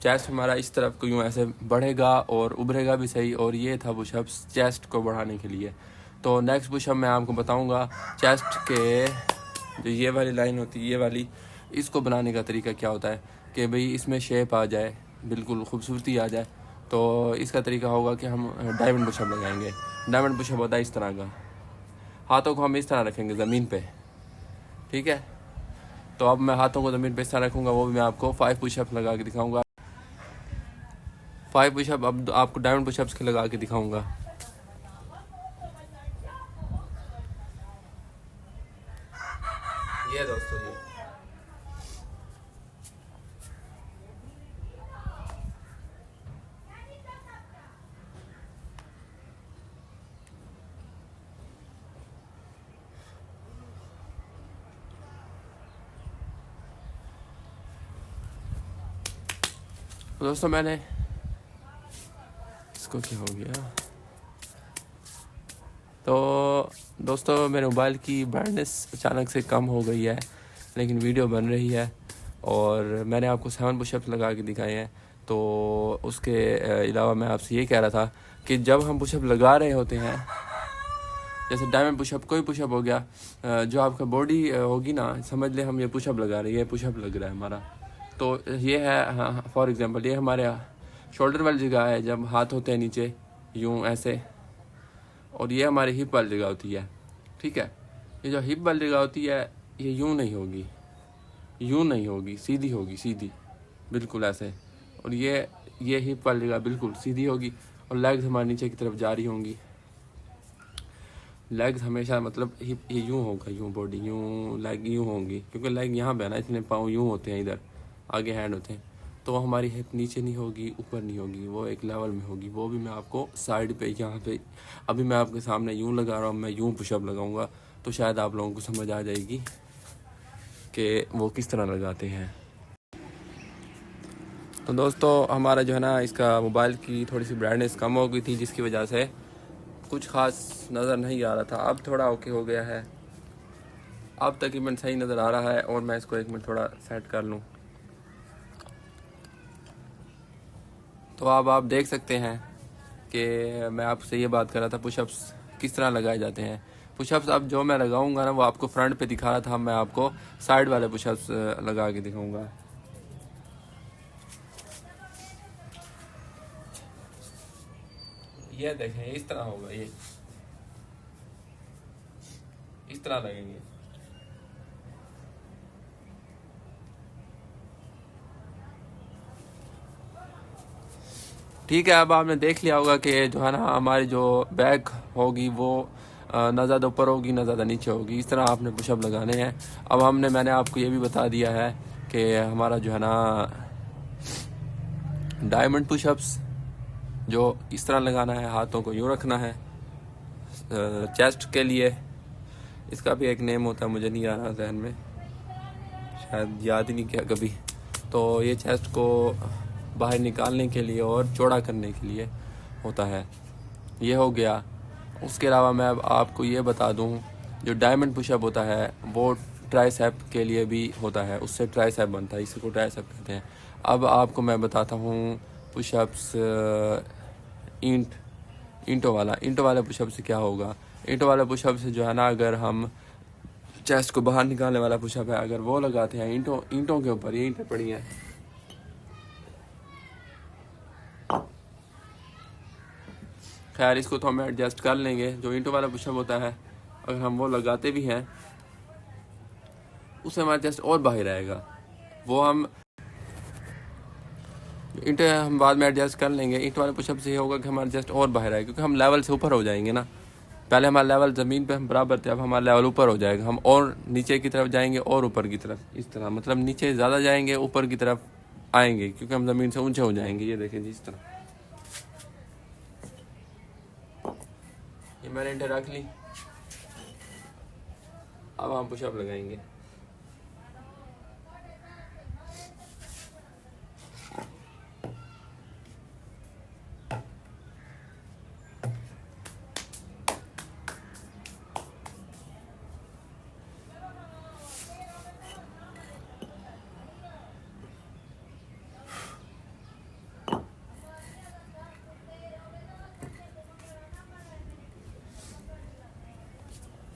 Chest हमारा इस तरफ को यूँ ऐसे बढ़ेगा और उभरेगा भी सही। और ये था पुशअप्स चेस्ट को बढ़ाने के लिए। तो नेक्स्ट पुशअप मैं आपको बताऊंगा चेस्ट के जो ये वाली लाइन होती है, ये वाली, इसको बनाने का तरीका क्या होता है कि भाई इसमें शेप आ जाए, बिल्कुल खूबसूरती आ जाए। तो इसका तरीका होगा कि हम डायमंड पुशअप लगाएंगे। डायमंड पुशअप होता है इस तरह का, हाथों को हम इस तरह रखेंगे ज़मीन पे, ठीक है। तो अब मैं हाथों को ज़मीन पे इस तरह रखूँगा, वो भी मैं आपको 5 पुशअप लगा के दिखाऊँगा। 5 पुशअप अब आपको डायमंड पुशअप्स के लगा के दिखाऊँगा। ये दोस्तों ये दोस्तों मैंने इसको क्या हो गया। तो दोस्तों मेरे मोबाइल की ब्राइटनेस अचानक से कम हो गई है, लेकिन वीडियो बन रही है। और मैंने आपको 7 पुशअप्स लगा के दिखाए हैं। तो उसके अलावा मैं आपसे ये कह रहा था कि जब हम पुशअप लगा रहे होते हैं, जैसे डायमंड पुशअप, कोई पुशअप हो गया, जो आपका बॉडी होगी ना, समझ ले हम ये पुशअप लगा रहे हैं, ये पुशअप लग रहा है हमारा। तो ये है, हाँ, फॉर एग्जांपल ये हमारे शोल्डर वाली जगह है, जब हाथ होते हैं नीचे यूँ ऐसे, और ये हमारी हिप वाली जगह होती है, ठीक है। ये जो हिप वाली जगह होती है ये यूँ नहीं होगी, यूँ नहीं होगी, सीधी होगी, सीधी बिल्कुल ऐसे। और ये हिप वाली जगह बिल्कुल सीधी होगी, और लेग्स हमारे नीचे की तरफ जा रही होंगी। लेग्स हमेशा मतलब हिप ये यूँ होगा, यूँ बॉडी यूँ, लेग यूँ होंगी, क्योंकि लेग यहाँ पे है ना, इसलिए पाँव यूँ होते हैं, इधर आगे हैंड होते हैं। तो हमारी हिप नीचे नहीं होगी, ऊपर नहीं होगी, वो एक लेवल में होगी। वो भी मैं आपको साइड पे यहाँ पे, अभी मैं आपके सामने यूँ लगा रहा हूँ, मैं यूँ पुशअप लगाऊंगा, तो शायद आप लोगों को समझ आ जाएगी कि वो किस तरह लगाते हैं। तो दोस्तों हमारा जो है ना, इसका मोबाइल की थोड़ी सी ब्राइटनेस कम हो गई थी, जिसकी वजह से कुछ ख़ास नज़र नहीं आ रहा था। अब थोड़ा ओके हो गया है, अब तकरीबन सही नज़र आ रहा है। और मैं इसको 1 मिनट थोड़ा सेट कर लूँ। तो अब आप देख सकते हैं कि मैं आपसे ये बात कर रहा था पुशअप्स किस तरह लगाए जाते हैं। पुशअप्स अब जो मैं लगाऊंगा ना, वो आपको फ्रंट पे दिखा रहा था, मैं आपको साइड वाले पुशअप्स लगा के दिखाऊंगा। ये देखें, इस तरह होगा, ये इस तरह लगेंगे। ठीक है, अब आपने देख लिया होगा कि जो है ना, हमारी जो बैक होगी वो ना ज़्यादा ऊपर होगी ना ज़्यादा नीचे होगी। इस तरह आपने पुशअप लगाने हैं। अब मैंने आपको ये भी बता दिया है कि हमारा जो है ना डायमंड पुशअप्स जो इस तरह लगाना है, हाथों को यूँ रखना है। चेस्ट के लिए इसका भी एक नेम होता है, मुझे नहीं आ रहा जहन में, शायद याद ही नहीं किया कभी। तो ये चेस्ट को बाहर निकालने के लिए और चौड़ा करने के लिए होता है। ये हो गया। उसके अलावा मैं अब आपको ये बता दूं, जो डायमंड पुशअप होता है वो ट्राइसेप के लिए भी होता है, उससे ट्राइसेप बनता है, इसी को ट्राइसेप कहते हैं। अब आपको मैं बताता हूँ पुशअप्स ईंटों वाला पुशअप से क्या होगा। ईंटों वाला पुशअप से जो है ना, अगर हम चेस्ट को बाहर निकालने वाला पुशअप है, अगर वो लगाते हैं ईंटों के ऊपर, ये ईंटें पड़ी हैं, खैर इसको तो हम एडजस्ट कर लेंगे। जो ईंटों वाला पुशअप होता है, अगर हम वो लगाते भी हैं, उससे हमारा चेस्ट और बाहर आएगा। वो हम ईंटें हम बाद में एडजस्ट कर लेंगे। ईंट वाले पुशअप से ये होगा कि हमारा चेस्ट और बाहर आएगा, क्योंकि हम लेवल से ऊपर हो जाएंगे ना। पहले हमारा लेवल ज़मीन पे हम बराबर थे, अब हमारा लेवल ऊपर हो जाएगा। हम और नीचे की तरफ जाएंगे और ऊपर की तरफ, इस तरह, मतलब नीचे ज़्यादा जाएंगे, ऊपर की तरफ आएंगे, क्योंकि हम ज़मीन से ऊंचे हो जाएंगे। ये देखें जी, इस तरह। ये मैंने ईंटें रख ली, अब हम पुशअप लगाएंगे।